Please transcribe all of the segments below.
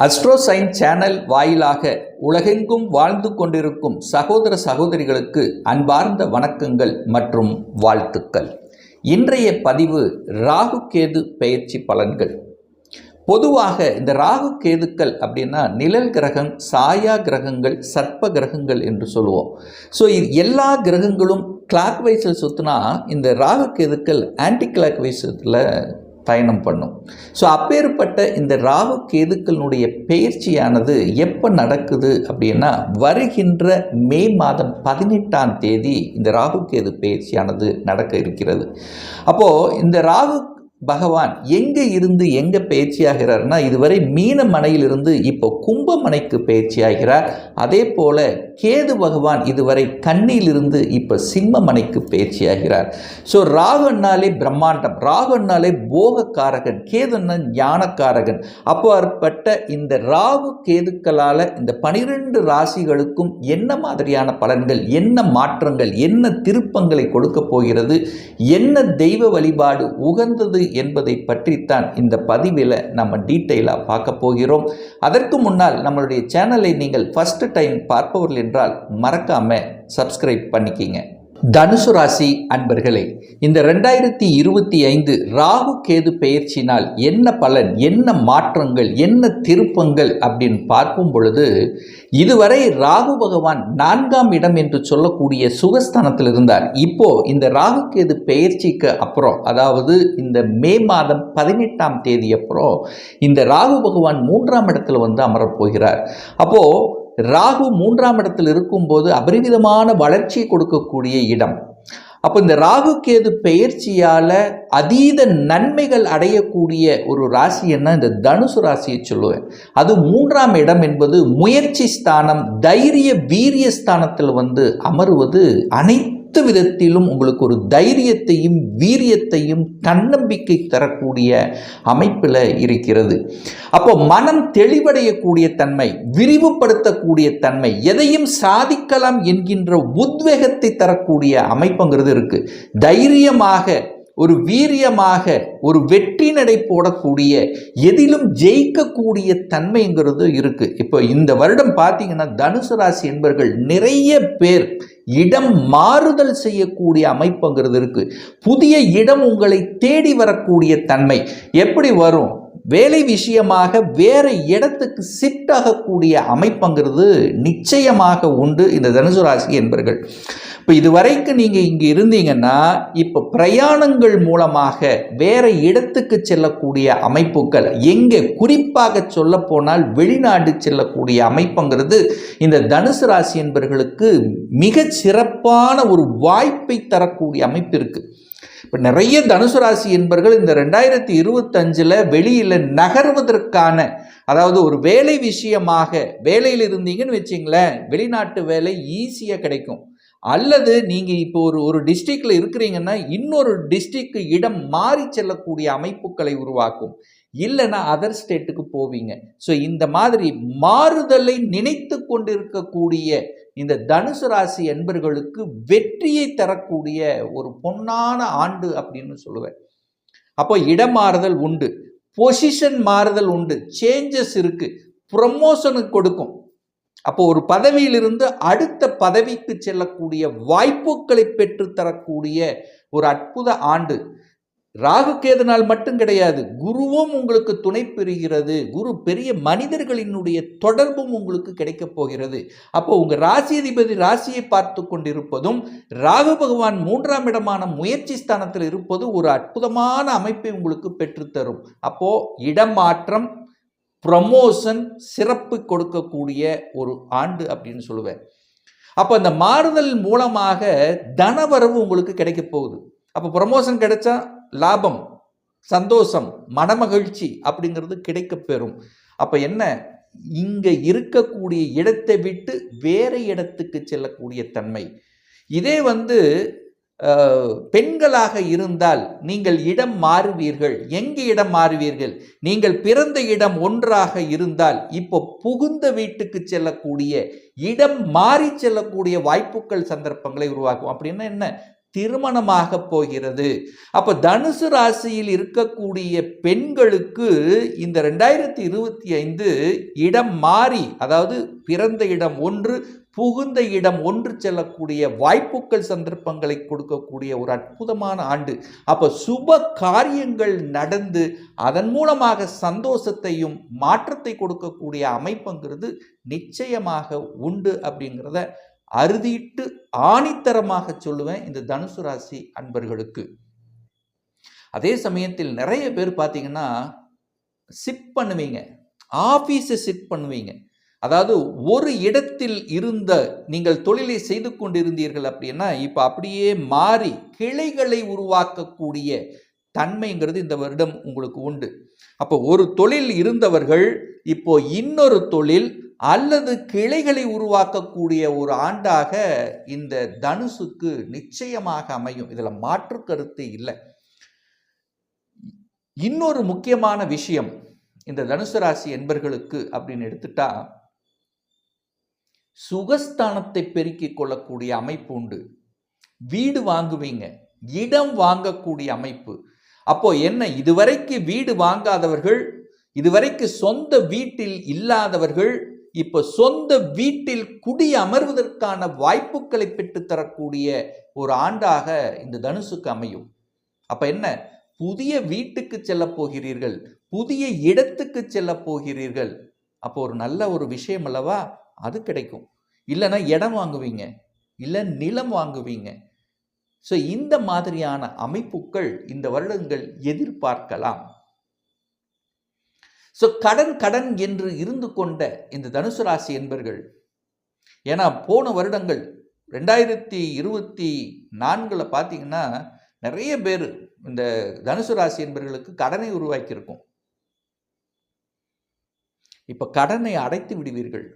Astro science channel வாயிலாக உலகெங்கும் வாழ்ந்து கொண்டிருக்கும் சகோதர சகோதரிகளுக்கு அன்பார்ந்த வணக்கங்கள் மற்றும் வாழ்த்துக்கள். இன்றைய பதிவு ராகு கேது பெயர்ச்சி பலன்கள். பொதுவாக இந்த ராகு கேதுக்கள் அப்படின்னா நிழல் கிரகம், சாயா கிரகங்கள், சர்ப்ப கிரகங்கள் என்று சொல்லுவோம். ஸோ இது எல்லா கிரகங்களும் கிளாக் வைஸில் சுற்றினா இந்த ராகு கேதுக்கள் ஆன்டி கிளாக் வைஸில் பயணம் பண்ணும். ஸோ அப்பேற்பட்ட இந்த ராகு கேதுக்களுடைய பெயர்ச்சியானது எப்போ நடக்குது அப்படின்னா வருகின்ற மே மாதம் 18ஆம் தேதி இந்த ராகு கேது பெயர்ச்சியானது நடக்க இருக்கிறது. அப்போது இந்த ராகு பகவான் எங்கே இருந்து எங்கே பயிற்சி ஆகிறார்னா இதுவரை மீன மனையிலிருந்து இப்போ கும்பமனைக்கு பயிற்சி ஆகிறார். அதே போல கேது பகவான் இதுவரை கன்னியிலிருந்து இப்போ சிம்ம மனைக்கு பயிற்சி ஆகிறார். ஸோ ராகுன்னாலே பிரம்மாண்டம், ராகுன்னாலே போகக்காரகன், கேதுன்னா ஞானக்காரகன். அப்பாற்பட்ட இந்த ராகு கேதுக்களால் இந்த 12 ராசிகளுக்கும் என்ன மாதிரியான பலன்கள், என்ன மாற்றங்கள், என்ன திருப்பங்களை கொடுக்க போகிறது, என்ன தெய்வ வழிபாடு உகந்தது என்பதை பற்றித்தான் இந்த பதிவில் நம்ம டீட்டெயிலாக பார்க்க போகிறோம். அதற்கு முன்னால் நம்மளுடைய சேனலை நீங்கள் ஃபர்ஸ்ட் டைம் பார்ப்பவர்கள் என்றால் மறக்காம சப்ஸ்கிரைப் பண்ணிக்கிங்க. தனுசு ராசி அன்பர்களே, இந்த 2025 ராகு கேது பெயர்ச்சினால் என்ன பலன், என்ன மாற்றங்கள், என்ன திருப்பங்கள் அப்படின்னு பார்க்கும் பொழுது இதுவரை ராகு பகவான் 4ஆம் இடம் என்று சொல்லக்கூடிய சுகஸ்தானத்தில் இருந்தார். இப்போ இந்த ராகு கேது பெயர்ச்சிக்கு அப்புறம், அதாவது இந்த மே மாதம் 18ஆம் தேதி அப்புறம் இந்த ராகு பகவான் 3ஆம் இடத்துல வந்து அமரப் போகிறார். அப்போ ராகு 3ஆம் இடத்தில் இருக்கும்போது அபரிவிதமான வளர்ச்சியை கொடுக்கக்கூடிய இடம். அப்போ இந்த ராகு கேது பெயர்ச்சியால் அதீத நன்மைகள் அடையக்கூடிய ஒரு ராசி என்ன, இந்த தனுசு ராசியை சொல்லுவேன். அது 3ஆம் இடம் என்பது முயற்சி ஸ்தானம், தைரிய வீரிய ஸ்தானத்தில் வந்து அமருவது அனைத்து விதத்திலும் உங்களுக்கு ஒரு தைரியத்தையும் வீரியத்தையும் தன்னம்பிக்கை தரக்கூடிய அமைப்பில் இருக்கிறது. அப்போ மனம் தெளிவடையக்கூடிய தன்மை, விரிவுபடுத்தக்கூடிய தன்மை, எதையும் சாதிக்கலாம் என்கின்ற உத்வேகத்தை தரக்கூடிய அமைப்புங்கிறது இருக்கு. தைரியமாக, ஒரு வீரியமாக, ஒரு வெற்றி நடை போடக்கூடிய, எதிலும் ஜெயிக்கக்கூடிய தன்மைங்கிறது இருக்கு. இப்போ இந்த வருடம் பார்த்தீங்கன்னா தனுசு ராசி என்பவர்கள் நிறைய பேர் இடம் மாறுதல் செய்யக்கூடிய அமைப்புங்கிறது இருக்கு. புதிய இடம் உங்களை தேடி வரக்கூடிய தன்மை. எப்படி வரும்? வேலை விஷயமாக வேற இடத்துக்கு ஷிஃப்ட் ஆகக்கூடிய அமைப்புங்கிறது நிச்சயமாக உண்டு இந்த தனுசு ராசி என்பவர்கள். இப்போ இதுவரைக்கும் நீங்கள் இங்கே இருந்தீங்கன்னா இப்போ பிரயாணங்கள் மூலமாக வேற இடத்துக்கு செல்லக்கூடிய அமைப்புகள், எங்கே குறிப்பாக சொல்ல போனால் வெளிநாடு செல்லக்கூடிய அமைப்புங்கிறது இந்த தனுசு ராசி என்பவர்களுக்கு மிக சிறப்பான ஒரு வாய்ப்பை தரக்கூடிய அமைப்பு இருக்குது. இப்போ நிறைய தனுசு ராசி என்பவர்கள் இந்த 2025 வெளியில் நகர்வதற்கான, அதாவது ஒரு வேலை விஷயமாக வேலையில் இருந்தீங்கன்னு வச்சிங்களேன், வெளிநாட்டு வேலை ஈஸியாக கிடைக்கும். அல்லது நீங்கள் இப்போ ஒரு டிஸ்ட்ரிக்டில் இருக்கிறீங்கன்னா இன்னொரு டிஸ்ட்ரிக்ட் இடம் மாறி செல்லக்கூடிய அமைப்புகளை உருவாக்கும். இல்லைன்னா அதர் ஸ்டேட்டுக்கு போவீங்க. ஸோ இந்த மாதிரி மாறுதலை நினைத்து கொண்டிருக்கக்கூடிய இந்த தனுசு ராசி என்பர்களுக்கு வெற்றியை தரக்கூடிய ஒரு பொன்னான ஆண்டு அப்படின்னு சொல்லுவேன். அப்போ இடம் மாறுதல் உண்டு, பொசிஷன் மாறுதல் உண்டு, சேஞ்சஸ் இருக்கு, ப்ரமோஷனுக்கு கொடுக்கும். அப்போ ஒரு பதவியிலிருந்து அடுத்த பதவிக்கு செல்லக்கூடிய வாய்ப்புகளை பெற்று தரக்கூடிய ஒரு அற்புத ஆண்டு. ராகு கேதுனால் மட்டும் கிடையாது, குருவும் உங்களுக்கு துணை பெறுகிறது. குரு பெரிய மனிதர்களினுடைய தொடர்பும் உங்களுக்கு கிடைக்க போகிறது. அப்போ உங்க ராசியதிபதி ராசியை பார்த்து கொண்டிருப்பதும் ராகு பகவான் 3ஆம் இடமான முயற்சி ஸ்தானத்தில் இருப்பது ஒரு அற்புதமான அமைப்பை உங்களுக்கு பெற்றுத்தரும். அப்போ இடமாற்றம், ப்ரமோஷன், சிறப்பு கொடுக்கக்கூடிய ஒரு ஆண்டு அப்படின்னு சொல்லுவேன். அப்போ இந்த மாறுதல் மூலமாக தனவரவு உங்களுக்கு கிடைக்க போகுது. அப்போ ப்ரமோஷன் கிடைச்சா லாபம், சந்தோஷம், மனமகிழ்ச்சி அப்படிங்கிறது கிடைக்க பெறும். அப்போ என்ன, இங்கே இருக்கக்கூடிய இடத்தை விட்டு வேற இடத்துக்கு செல்லக்கூடிய தன்மை. இதே வந்து பெண்களாக இருந்தால் நீங்கள் இடம் மாறுவீர்கள். எங்கே இடம் மாறுவீர்கள்? நீங்கள் பிறந்த இடம் ஒன்றாக இருந்தால் இப்போ புகுந்த வீட்டுக்கு செல்லக்கூடிய, இடம் மாறி செல்லக்கூடிய வாய்ப்புகள், சந்தர்ப்பங்களை உருவாக்கும். அப்படின்னா என்ன, திருமணமாக போகிறது. அப்ப தனுசு ராசியில் இருக்கக்கூடிய பெண்களுக்கு இந்த 2025 இடம் மாறி, அதாவது பிறந்த இடம் ஒன்று புகுந்த இடம் ஒன்று செல்லக்கூடிய வாய்ப்புகள் சந்தர்ப்பங்களை கொடுக்கக்கூடிய ஒரு அற்புதமான ஆண்டு. அப்ப சுப காரியங்கள் நடந்து அதன் மூலமாக சந்தோஷத்தையும் மாற்றத்தை கொடுக்கக்கூடிய அமைப்புங்கிறது நிச்சயமாக உண்டு அப்படிங்கிறத அறுதிட்டு ஆணித்தரமாக சொல்லுவேன் இந்த தனுசு ராசி அன்பர்களுக்கு. அதே சமயத்தில் நிறைய பேர் பார்த்தீங்கன்னா சிட் பண்ணுவீங்க, ஆபீஸை சிட் பண்ணுவீங்க. அதாவது ஒரு இடத்தில் இருந்த நீங்கள் தொழிலை செய்து கொண்டிருந்தீர்கள் அப்படின்னா இப்போ அப்படியே மாறி கிளைகளை உருவாக்கக்கூடிய தன்மைங்கிறது இந்த வருடம் உங்களுக்கு உண்டு. அப்போ ஒரு தொழில் இருந்தவர்கள் இப்போ இன்னொரு தொழில் அல்லது கிளைகளை உருவாக்கக்கூடிய ஒரு ஆண்டாக இந்த தனுசுக்கு நிச்சயமாக அமையும். இதுல மாற்று கருத்து இல்லை. இன்னொரு முக்கியமான விஷயம் இந்த தனுசு ராசி என்பர்களுக்கு அப்படின்னு எடுத்துட்டா, சுகஸ்தானத்தை பெருக்கிக் கொள்ளக்கூடிய அமைப்பு உண்டு. வீடு வாங்குவீங்க, இடம் வாங்கக்கூடிய அமைப்பு. அப்போ என்ன, இதுவரைக்கு வீடு வாங்காதவர்கள், இதுவரைக்கு சொந்த வீட்டில் இல்லாதவர்கள் இப்ப சொந்த வீட்டில் குடி அமர்வதற்கான வாய்ப்புகளை பெற்று தரக்கூடிய ஒரு ஆண்டாக இந்த தனுசுக்கு அமையும். அப்ப என்ன, புதிய வீட்டுக்கு செல்ல போகிறீர்கள், புதிய இடத்துக்கு செல்ல போகிறீர்கள். அப்போ ஒரு நல்ல ஒரு விஷயம் அல்லவா, அது கிடைக்கும். இல்லைன்னா இடம் வாங்குவீங்க, இல்லை நிலம் வாங்குவீங்க. ஸோ இந்த மாதிரியான அமைப்புகள் இந்த வருடங்கள் எதிர்பார்க்கலாம். ஸோ கடன் என்று இருந்து கொண்ட இந்த தனுசு ராசி என்பர்கள், ஏன்னா போன வருடங்கள் 2024 பார்த்தீங்கன்னா நிறைய பேர் இந்த தனுசு ராசி என்பர்களுக்கு கடனை உருவாக்கியிருக்கும். இப்ப கடனை அடைத்து விடுவீர்கள்.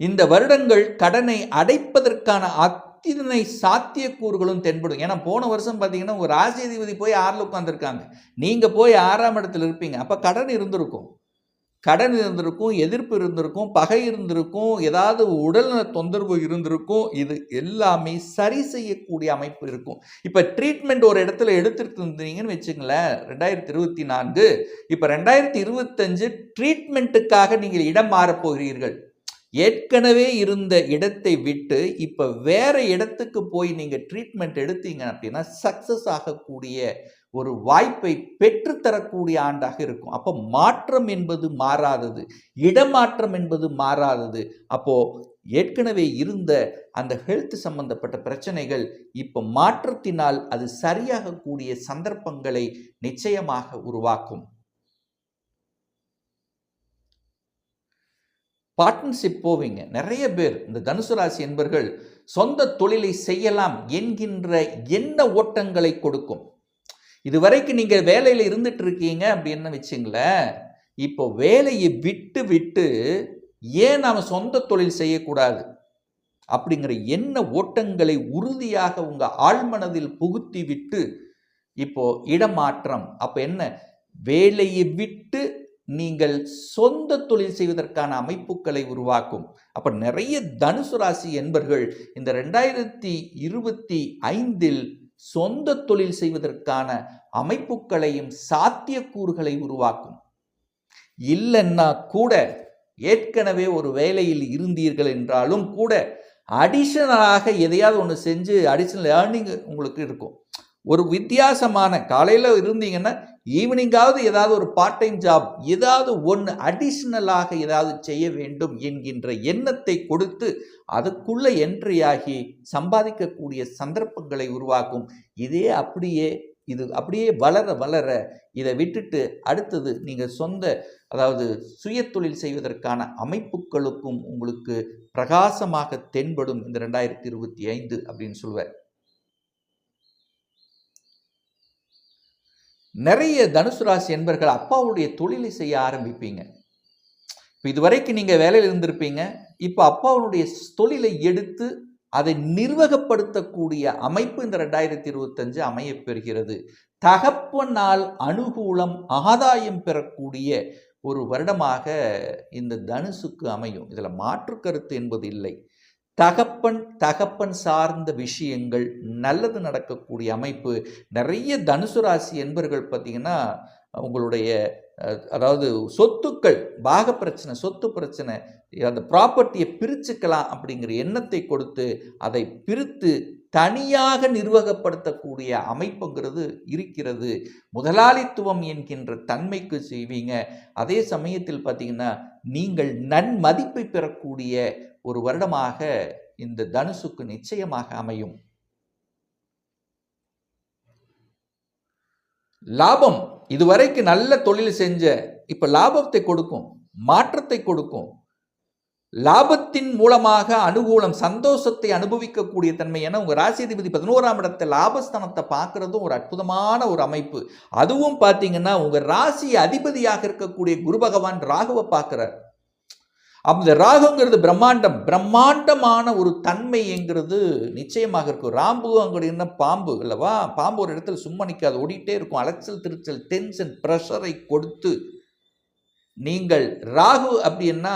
இந்த வருடங்கள் கடனை அடைப்பதற்கான அத்தனை சாத்தியக்கூறுகளும் தென்படும். ஏன்னா போன வருஷம் பார்த்தீங்கன்னா ஒரு ராசி அதிபதி போய் 6ல் உட்கார்ந்துருக்காங்க, நீங்க போய் 6ஆம் இடத்துல இருப்பீங்க. அப்ப கடன் இருந்திருக்கும், எதிர்ப்பு இருந்திருக்கும், பகை இருந்திருக்கும், ஏதாவது உடல்நல தொந்தரவு இருந்திருக்கும். இது எல்லாமே சரி செய்யக்கூடிய அமைப்பு இருக்கும். இப்ப ட்ரீட்மெண்ட் ஒரு இடத்துல எடுத்துட்டு இருந்தீங்கன்னு வச்சுங்களேன் 2024, இப்ப 2025 ட்ரீட்மெண்ட்டுக்காக நீங்கள் இடம் மாறப் போகிறீர்கள். ஏற்கனவே இருந்த இடத்தை விட்டு இப்ப வேற இடத்துக்கு போய் நீங்க ட்ரீட்மெண்ட் எடுத்தீங்க அப்படின்னா சக்சஸ் ஆகக்கூடிய ஒரு வாய்ப்பை பெற்றுத்தரக்கூடிய ஆண்டாக இருக்கும். அப்போ மாற்றம் என்பது மாறாதது, இடமாற்றம் என்பது மாறாதது. அப்போ ஏற்கனவே இருந்த அந்த ஹெல்த் சம்பந்தப்பட்ட பிரச்சனைகள் இப்ப மாற்றத்தினால் அது சரியாகக்கூடிய சந்தர்ப்பங்களை நிச்சயமாக உருவாக்கும். பார்ட்னர்ஷிப் போவீங்க. நிறைய பேர் இந்த தனுசு ராசி என்பர்கள் சொந்த தொழிலை செய்யலாம் என்கின்ற எண்ண ஓட்டங்களை கொடுக்கும். இதுவரைக்கும் நீங்க வேலையில இருந்துட்டு இருக்கீங்க அப்படின்னு வச்சுங்களேன், இப்போ வேலையை விட்டு ஏன் நாம சொந்த தொழில் செய்யக்கூடாது அப்படிங்கிற எண்ண ஓட்டங்களை உறுதியாக உங்க ஆழ்மனதில் புகுத்தி விட்டு இப்போ இடமாற்றம். அப்ப என்ன, வேலையை விட்டு நீங்கள் சொந்த தொழில் செய்வதற்கான அமைப்புகளை உருவாக்கும். அப்ப நிறைய தனுசு ராசி என்பர்கள் இந்த 2025 சொந்த தொழில் செய்வதற்கான அமைப்புகளையும் சாத்தியக்கூறுகளை உருவாக்கும். இல்லைன்னா கூட ஏற்கனவே ஒரு வேலையில் இருந்தீர்கள் என்றாலும் கூட அடிஷனலாக எதையாவது ஒன்று செஞ்சு அடிஷனல் ஏர்னிங் உங்களுக்கு இருக்கும். ஒரு வித்தியாசமான, காலையில் இருந்தீங்கன்னா ஈவினிங்காவது ஏதாவது ஒரு பார்ட் டைம் ஜாப், ஏதாவது ஒன்று அடிஷ்னலாக ஏதாவது செய்ய வேண்டும் என்கின்ற எண்ணத்தை கொடுத்து அதுக்குள்ள என்ட்ரியாகி சம்பாதிக்கக்கூடிய சந்தர்ப்பங்களை உருவாக்கும். இது அப்படியே வளர இதை விட்டுட்டு அடுத்தது நீங்கள் சொந்த, அதாவது சுய தொழில் செய்வதற்கான அமைப்புகளுக்கும் உங்களுக்கு பிரகாசமாக தென்படும் இந்த 2025 அப்படின்னு சொல்லுவார். நிறைய தனுசு ராசி என்பர்கள் அப்பாவுடைய தொழிலை செய்ய ஆரம்பிப்பீங்க. இப்போ இதுவரைக்கும் நீங்கள் வேலையில் இருந்திருப்பீங்க, இப்போ அப்பாவுடைய தொழிலை எடுத்து அதை நிர்வகப்படுத்தக்கூடிய அமைப்பு இந்த 2025 அமைய பெறுகிறது. தகப்பனால் அனுகூலம், ஆதாயம் பெறக்கூடிய ஒரு வருடமாக இந்த தனுசுக்கு அமையும். இதில் மாற்று கருத்து என்பது இல்லை. தகப்பன் சார்ந்த விஷயங்கள் நல்லது நடக்கக்கூடிய அமைப்பு. நிறைய தனுசு ராசி என்பர்கள் பார்த்தீங்கன்னா உங்களுடைய அதாவது சொத்துக்கள் பாக பிரச்சனை, சொத்து பிரச்சனை, அந்த ப்ராப்பர்ட்டியை பிரிச்சுக்கலாம் அப்படிங்கிற எண்ணத்தை கொடுத்து அதை பிரித்து தனியாக நிர்வகப்படுத்தக்கூடிய அமைப்புங்கிறது இருக்கிறது. முதலாளித்துவம் என்கின்ற தன்மைக்கு செய்வீங்க. அதே சமயத்தில் பார்த்தீங்கன்னா நீங்கள் நன்மதிப்பை பெறக்கூடிய ஒரு வருடமாக இந்த தனுசுக்கு நிச்சயமாக அமையும். லாபம் இதுவரைக்கு நல்ல தொழில் செஞ்ச இப்ப லாபத்தை கொடுக்கும், மாற்றத்தை கொடுக்கும். லாபத்தின் மூலமாக அனுகூலம், சந்தோஷத்தை அனுபவிக்கக்கூடிய தன்மை. ஏன்னா உங்க ராசிதிபதி 11ஆம் இடத்தை லாபஸ்தானத்தை பார்க்கறதும் ஒரு அற்புதமான ஒரு அமைப்பு. அதுவும் பார்த்தீங்கன்னா உங்க ராசி அதிபதியாக இருக்கக்கூடிய குரு பகவான் ராகுவை பார்க்கிறார். அந்த ராகுங்கிறது பிரம்மாண்டமான ஒரு தன்மைங்கிறது நிச்சயமாக இருக்கும். ராம்பு அங்கே பாம்பு இல்லவா, பாம்பு ஒரு இடத்துல சும்மா நிற்காது, ஓடிட்டே இருக்கும். அலைச்சல் திருச்சல், டென்ஷன், ப்ரெஷரை கொடுத்து நீங்கள் ராகு அப்படின்னா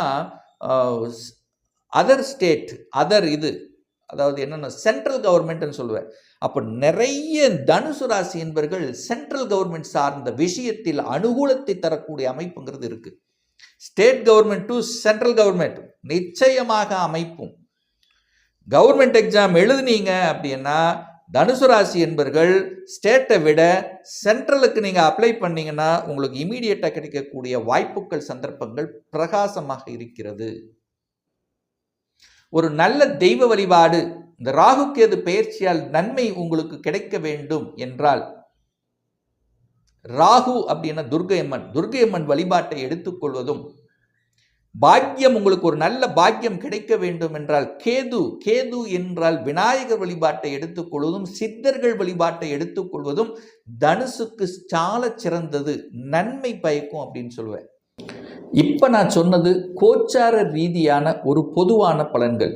அதர் ஸ்டேட், அதர் இது அதாவது என்னென்ன சென்ட்ரல் கவர்மெண்ட்னு சொல்லுவேன். அப்போ நிறைய தனுசு ராசி என்பவர்கள் சென்ட்ரல் கவர்மெண்ட் சார்ந்த விஷயத்தில் அனுகூலத்தை தரக்கூடிய அமைப்புங்கிறது இருக்குது. State government to central government நிச்சயமாக அமைப்பும். கவர்மெண்ட் எக்ஸாம் எழுதுனீங்க அப்படின்னா தனுசு ராசி என்பவர்கள் ஸ்டேட்டை விட சென்ட்ரலுக்கு நீங்கள் அப்ளை பண்ணீங்கன்னா உங்களுக்கு இமீடியட்டாக கிடைக்கக்கூடிய வாய்ப்புகள், சந்தர்ப்பங்கள் பிரகாசமாக இருக்கிறது. ஒரு நல்ல தெய்வ வழிபாடு, இந்த ராகு கேது பெயர்ச்சியால் நன்மை உங்களுக்கு கிடைக்க வேண்டும் என்றால் ராகு அப்படின்னா துர்க்கையம்மன் வழிபாட்டை எடுத்துக்கொள்வதும், பாக்கியம் உங்களுக்கு ஒரு நல்ல பாக்கியம் கிடைக்க வேண்டும் என்றால் கேது என்றால் விநாயகர் வழிபாட்டை எடுத்துக்கொள்வதும், சித்தர்கள் வழிபாட்டை எடுத்துக்கொள்வதும் தனுசுக்கு சால சிறந்தது, நன்மை பயக்கும் அப்படின்னு சொல்லுவேன். இப்ப நான் சொன்னது கோச்சார ரீதியான ஒரு பொதுவான பலன்கள்.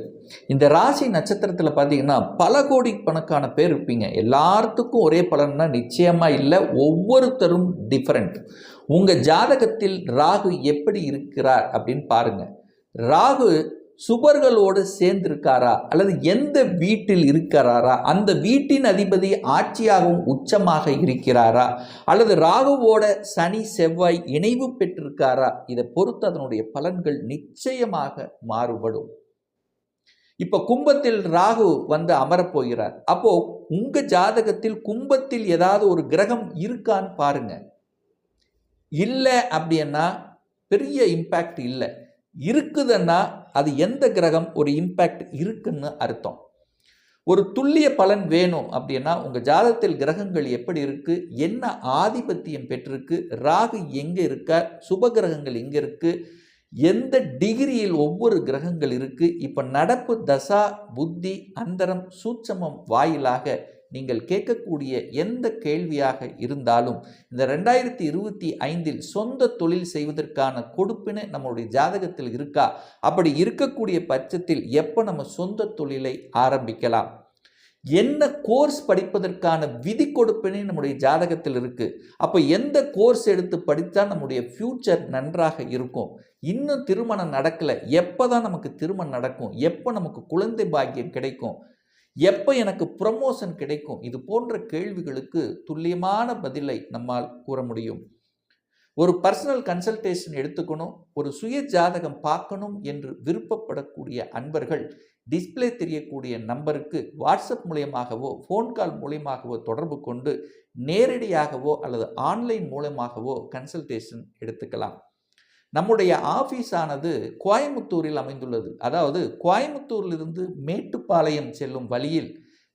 இந்த ராசி நட்சத்திரத்தில் பார்த்தீங்கன்னா பல கோடி கணக்கான பேர் இருப்பீங்க. எல்லாத்துக்கும் ஒரே பலன்னா நிச்சயமா இல்லை, ஒவ்வொருத்தரும் டிஃபரெண்ட். உங்க ஜாதகத்தில் ராகு எப்படி இருக்கிறார் அப்படின்னு பாருங்க. ராகு சுபர்களோடு சேர்ந்து இருக்காரா அல்லது எந்த வீட்டில் இருக்கிறாரா, அந்த வீட்டின் அதிபதி ஆட்சியாகவும் உச்சமாக இருக்கிறாரா, அல்லது ராகுவோட சனி செவ்வாய் இணைவு பெற்றிருக்காரா, இதை பொறுத்து அதனுடைய பலன்கள் நிச்சயமாக மாறுபடும். இப்ப கும்பத்தில் ராகு வந்து அமரப்போகிறார். அப்போ உங்க ஜாதகத்தில் கும்பத்தில் ஏதாவது ஒரு கிரகம் இருக்கான்னு பாருங்க. இல்லை அப்படின்னா பெரிய இம்பேக்ட் இல்லை, இருக்குதுன்னா அது எந்த கிரகம் ஒரு இம்பேக்ட் இருக்குன்னு அர்த்தம். ஒரு துல்லிய பலன் வேணும் அப்படின்னா உங்க ஜாதகத்தில் கிரகங்கள் எப்படி இருக்கு, என்ன ஆதிபத்தியம் பெற்றிருக்கு, ராகு எங்க இருக்கார், சுப கிரகங்கள் எங்க இருக்கு, எந்த டிகிரியில் ஒவ்வொரு கிரகங்கள் இருக்கு, இப்ப நடப்பு தசா புத்தி அந்தரம் சூட்சமம் வாயிலாக நீங்கள் கேட்கக்கூடிய எந்த கேள்வியாக இருந்தாலும் இந்த 2025 சொந்த தொழில் செய்வதற்கான கொடுப்பினை நம்மளுடைய ஜாதகத்தில் இருக்கா, அப்படி இருக்கக்கூடிய பட்சத்தில் எப்போ நம்ம சொந்த தொழிலை ஆரம்பிக்கலாம், என்ன கோர்ஸ் படிப்பதற்கான விதி கொடுப்பினை நம்முடைய ஜாதகத்தில் இருக்கு, அப்போ எந்த கோர்ஸ் எடுத்து படித்தா நம்முடைய ஃபியூச்சர் நன்றாக இருக்கும், இன்னும் திருமணம் நடக்கல எப்போதான் நமக்கு திருமணம் நடக்கும், எப்போ நமக்கு குழந்தை பாக்கியம் கிடைக்கும், எப்போ எனக்கு ப்ரமோஷன் கிடைக்கும், இது போன்ற கேள்விகளுக்கு துல்லியமான பதிலை நம்மால் கூற முடியும். ஒரு பர்சனல் கன்சல்டேஷன் எடுத்துக்கணும், ஒரு சுய ஜாதகம் பார்க்கணும் என்று விருப்பப்படக்கூடிய அன்பர்கள் டிஸ்பிளே தெரியக்கூடிய நம்பருக்கு வாட்ஸ்அப் மூலமாகவோ ஃபோன் கால் மூலமாகவோ தொடர்பு கொண்டு நேரடியாகவோ அல்லது ஆன்லைன் மூலமாகவோ கன்சல்டேஷன் எடுத்துக்கலாம். நம்முடைய ஆஃபீஸ் ஆனது கோயம்புத்தூரில் அமைந்துள்ளது. அதாவது கோயம்புத்தூரிலிருந்து மேட்டுப்பாளையம் செல்லும் வழியில்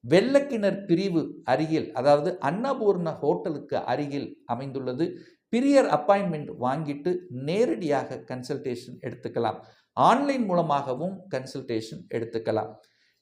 வெள்ளக்கிணர் பிரிவு அருகில், அதாவது அன்னபூர்ண ஹோட்டலுக்கு அருகில் அமைந்துள்ளது. பிரியர் அப்பாயின்மெண்ட் வாங்கிட்டு நேரடியாக கன்சல்டேஷன் எடுத்துக்கலாம், ஆன்லைன் மூலமாகவும் கன்சல்டேஷன் எடுத்துக்கலாம்.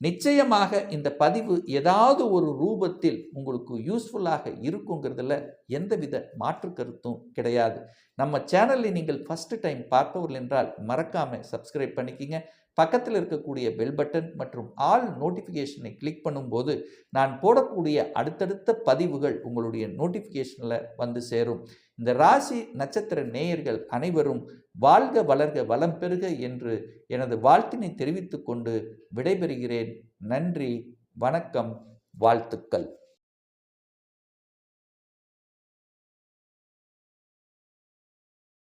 நிச்சயமாக இந்த பதிவு ஏதாவது ஒரு ரூபத்தில் உங்களுக்கு யூஸ்ஃபுல்லாக இருக்குங்கிறதுல எந்தவித மாற்று கருத்தும் கிடையாது. நம்ம சேனலில் நீங்கள் ஃபர்ஸ்ட் டைம் பார்ப்பவர்கள் என்றால் மறக்காமல் சப்ஸ்கிரைப் பண்ணிக்கிங்க. பக்கத்தில் இருக்கக்கூடிய பெல் பட்டன் மற்றும் ஆல் நோட்டிஃபிகேஷனை கிளிக் பண்ணும்போது நான் போடக்கூடிய அடுத்தடுத்த பதிவுகள் உங்களுடைய நோட்டிஃபிகேஷனில் வந்து சேரும். இந்த ராசி நட்சத்திர நேயர்கள் அனைவரும் வாழ்க வளர்க வளம் பெறுக என்று எனது வாழ்த்தினை தெரிவித்துக் கொண்டு விடைபெறுகிறேன். நன்றி, வணக்கம், வாழ்த்துக்கள்.